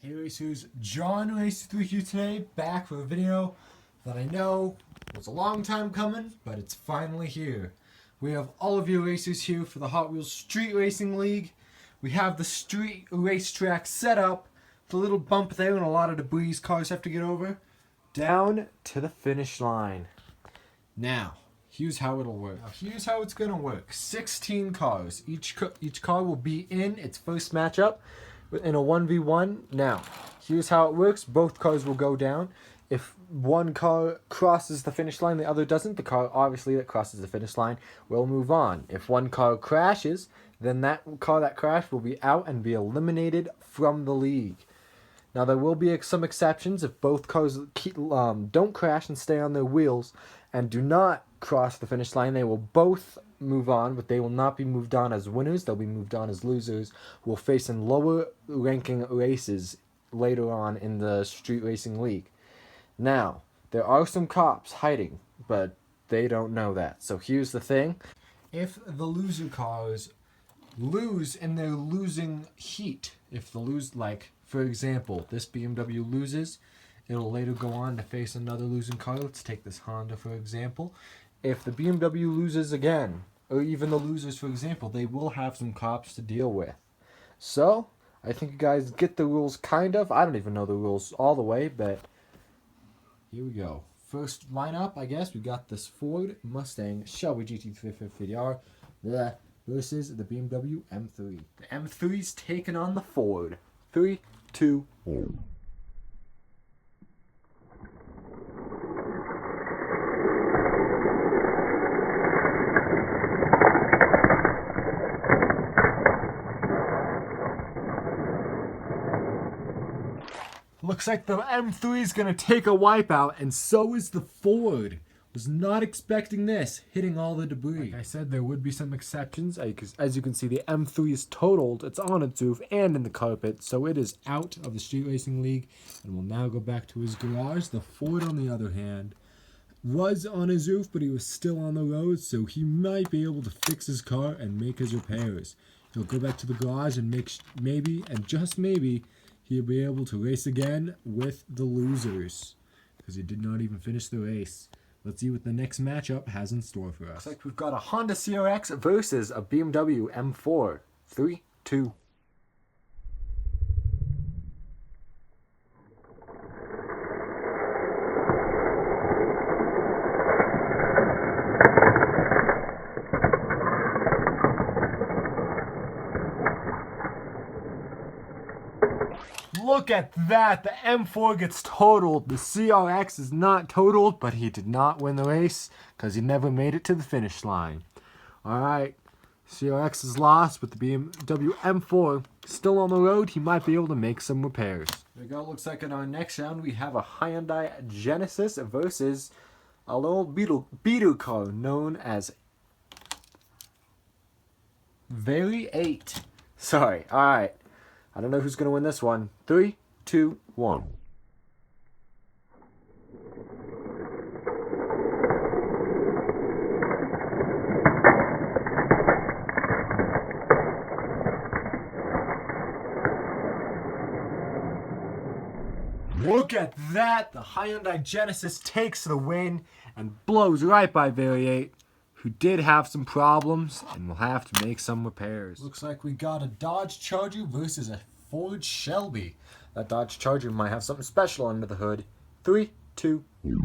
Hey racers, JonRacer3 here today, back for a video that I know was a long time coming, but it's finally here. We have all of you racers here for the Hot Wheels Street Racing League. We have the street racetrack set up, the little bump there and a lot of debris cars have to get over, down to the finish line. Now, here's how it'll work. Here's how it's going to work. 16 cars. Each car will be in its first matchup in a 1v1. Now, here's how it works. Both cars will go down. If one car crosses the finish line, the other doesn't, the car obviously that crosses the finish line will move on. If one car crashes, then that car that crashed will be out and be eliminated from the league. Now, there will be some exceptions. If both cars don't crash and stay on their wheels and do not cross the finish line, they will both move on, but they will not be moved on as winners. They'll be moved on as losers, who will face in lower ranking races later on in the Street Racing League. Now, there are some cops hiding, but they don't know that. So here's the thing. If the loser cars lose in their losing heat, if the for example, this BMW loses, it'll later go on to face another losing car. Let's take this Honda, for example. If the BMW loses again, or even the losers, for example, they will have some cops to deal with. So, I think you guys get the rules, kind of. I don't even know the rules all the way, but here we go. First lineup, I guess, we got this Ford Mustang Shelby GT350R versus the BMW M3. The M3's taking on the Ford. 3, 2, 1. Looks like the M3 is going to take a wipeout, and so is the Ford. Was not expecting this, hitting all the debris. Like I said, there would be some exceptions. As you can see, the M3 is totaled. It's on its roof and in the carpet, so it is out of the Street Racing League and will now go back to his garage. The Ford, on the other hand, was on his roof, but he was still on the road, so he might be able to fix his car and make his repairs. He'll go back to the garage and maybe, and just maybe, he'll be able to race again with the losers, because he did not even finish the race. Let's see what the next matchup has in store for us. Looks like we've got a Honda CRX versus a BMW M4. 3, 2. Look at that, the M4 gets totaled. The CRX is not totaled, but he did not win the race because he never made it to the finish line. Alright, CRX is lost, but the BMW M4 still on the road. He might be able to make some repairs. There we go. Looks like in our next round we have a Hyundai Genesis versus a little beetle car known as Very 8. Sorry, alright. I don't know who's going to win this one. 3, 2, 1. Look at that! The Hyundai Genesis takes the win and blows right by Variate, who did have some problems and will have to make some repairs. Looks like we got a Dodge Charger versus a Ford Shelby. That Dodge Charger might have something special under the hood. 3, 2, 1.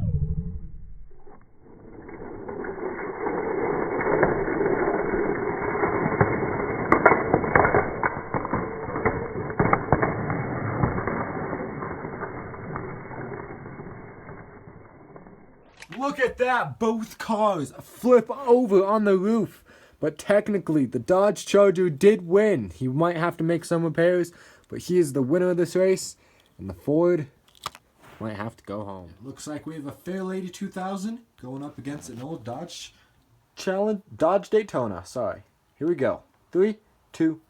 Look at that! Both cars flip over on the roof. But technically, the Dodge Charger did win. He might have to make some repairs, but he is the winner of this race. And the Ford might have to go home. It looks like we have a Fairlady 2000 going up against an old Dodge Daytona. Sorry. Here we go. 3, 2,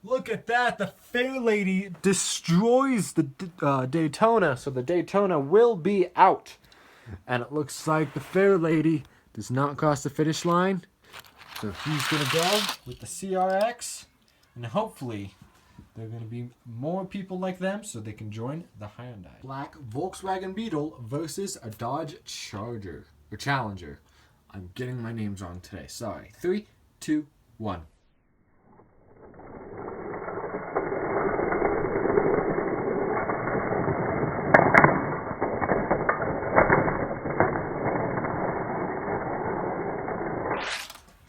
Look at that. that, the Fair Lady destroys the Daytona, so the Daytona will be out. And it looks like the Fair Lady does not cross the finish line, so he's going to go with the CRX, and hopefully there are going to be more people like them so they can join the Hyundai. Black Volkswagen Beetle versus a Dodge Charger, or Challenger. I'm getting my names wrong today, sorry. 3, 2, 1.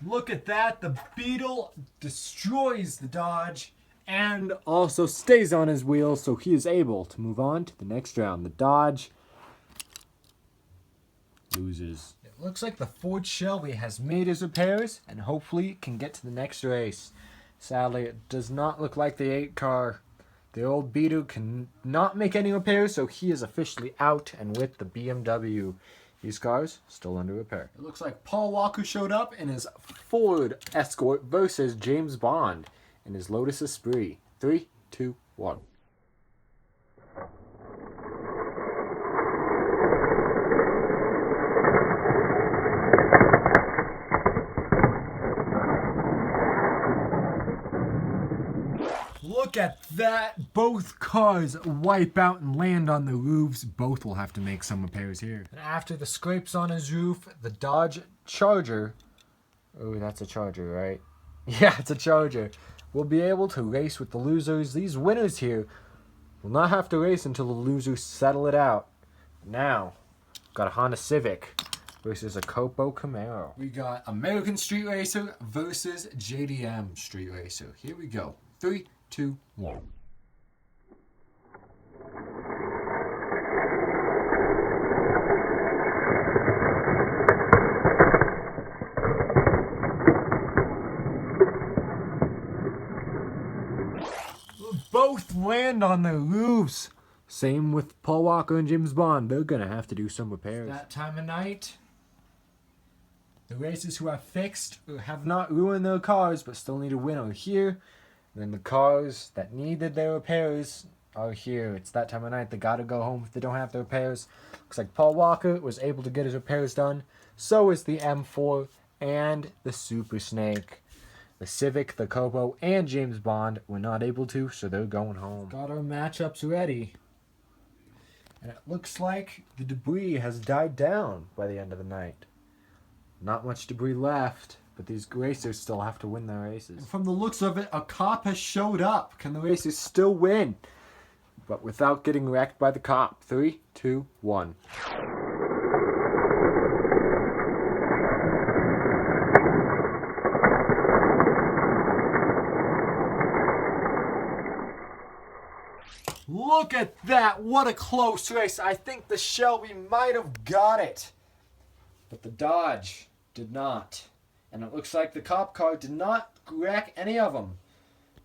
Look at that, the Beetle destroys the Dodge and also stays on his wheels, so he is able to move on to the next round. The Dodge loses. It looks like the Ford Shelby has made his repairs and hopefully can get to the next race. Sadly, it does not look like the 8 car. The old Beetle cannot make any repairs, so he is officially out, and with the BMW. These cars still under repair. It looks like Paul Walker showed up in his Ford Escort versus James Bond in his Lotus Esprit. 3, 2, 1. Look at that! Both cars wipe out and land on the roofs. Both will have to make some repairs here. And after the scrapes on his roof, the Dodge Charger, oh, that's a Charger, right? Yeah, it's a Charger, will be able to race with the losers. These winners here will not have to race until the losers settle it out. Now, got a Honda Civic versus a Copo Camaro. We got American Street Racer versus JDM Street Racer. Here we go. 3, 2, 1. Both land on their roofs. Same with Paul Walker and James Bond. They're gonna have to do some repairs. That time of night, the racers who have fixed or have not ruined their cars but still need a win are here. And then the cars that needed their repairs are here. It's that time of night. They gotta go home if they don't have their repairs. Looks like Paul Walker was able to get his repairs done. So is the M4 and the Super Snake. The Civic, the Copo, and James Bond were not able to, so they're going home. Got our matchups ready. And it looks like the debris has died down by the end of the night. Not much debris left. But these racers still have to win their races. And from the looks of it, a cop has showed up. Can the racers still win? But without getting wrecked by the cop. 3, 2, 1. Look at that. What a close race. I think the Shelby might have got it. But the Dodge did not. And it looks like the cop car did not wreck any of them.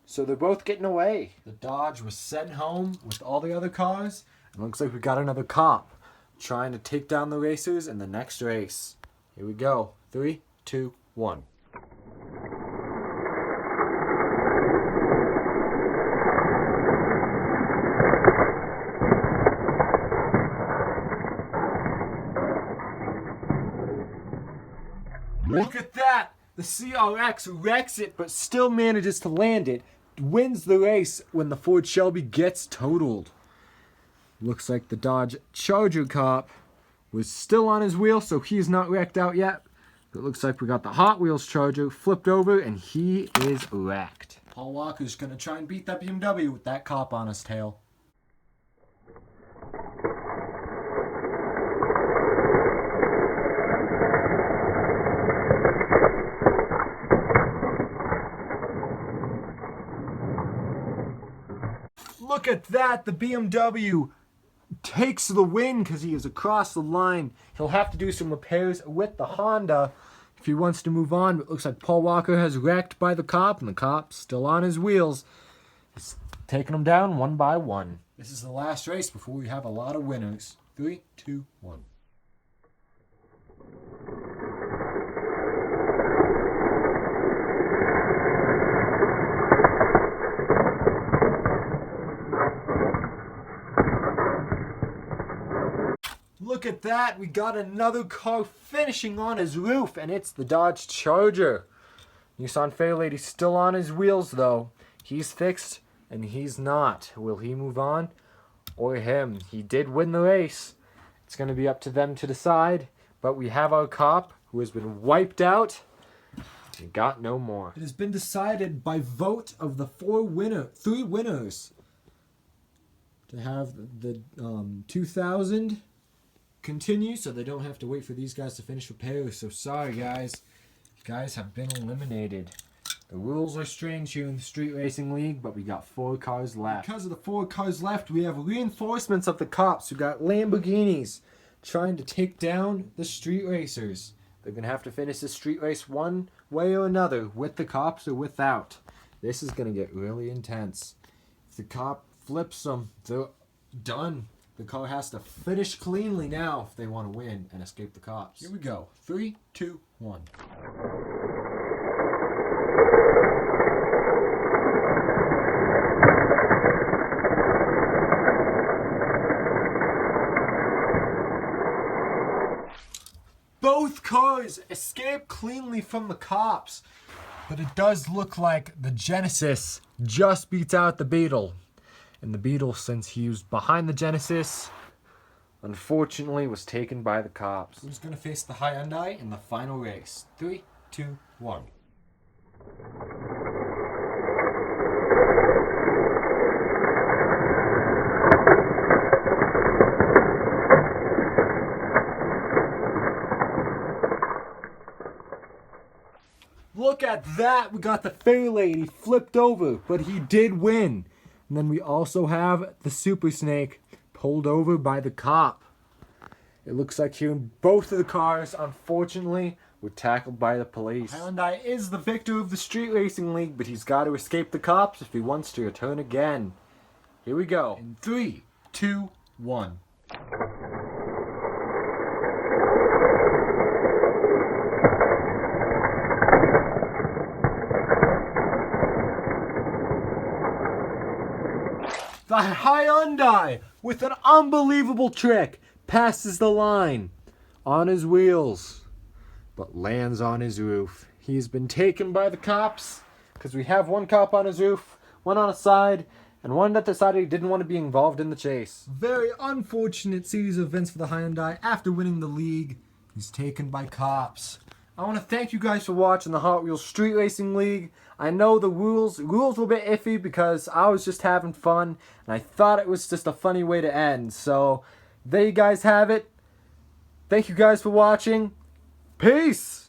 So they're both getting away. The Dodge was sent home with all the other cars. And it looks like we got another cop trying to take down the racers in the next race. Here we go. 3, 2, 1. Look at that! The CRX wrecks it, but still manages to land it. Wins the race when the Ford Shelby gets totaled. Looks like the Dodge Charger cop was still on his wheel, so he's not wrecked out yet. It looks like we got the Hot Wheels Charger flipped over, and he is wrecked. Paul Walker's going to try and beat that BMW with that cop on his tail. Look at that, the BMW takes the win because he is across the line. He'll have to do some repairs with the Honda if he wants to move on. But it looks like Paul Walker has wrecked by the cop, and the cop's still on his wheels. He's taking them down one by one. This is the last race before we have a lot of winners. 3, 2, 1. look at that. We got another car finishing on his roof, and it's the Dodge Charger. Nissan Fairlady's still on his wheels, though. He's fixed, and he's not. Will he move on? Or him? He did win the race. It's going to be up to them to decide. But we have our cop, who has been wiped out. He got no more. It has been decided by vote of the three winners to have the 2000 continue, so they don't have to wait for these guys to finish repairs. So sorry, guys. You guys have been eliminated. The rules are strange here in the Street Racing League, but we got 4 cars left. Because of the 4 cars left, we have reinforcements of the cops who got Lamborghinis trying to take down the street racers. They're going to have to finish this street race one way or another, with the cops or without. This is going to get really intense. If the cop flips them, they're done. The car has to finish cleanly now if they want to win and escape the cops. Here we go. 3, 2, 1. Both cars escape cleanly from the cops, but it does look like the Genesis just beats out the Beetle. And the Beetle, since he was behind the Genesis, unfortunately was taken by the cops. Who's going to face the Hyundai in the final race? 3, 2, 1. Look at that! We got the Fairlady flipped over, but he did win. And then we also have the Super Snake pulled over by the cop. It looks like here both of the cars, unfortunately, were tackled by the police. Hyundai is the victor of the Street Racing League, but he's got to escape the cops if he wants to return again. Here we go. In 3, 2, 1. The Hyundai, with an unbelievable trick, passes the line on his wheels, but lands on his roof. He's been taken by the cops, because we have one cop on his roof, one on a side, and one that decided he didn't want to be involved in the chase. Very unfortunate series of events for the Hyundai. After winning the league, he's taken by cops. I want to thank you guys for watching the Hot Wheels Street Racing League. I know the rules were a bit iffy because I was just having fun and I thought it was just a funny way to end. So there you guys have it. Thank you guys for watching. Peace!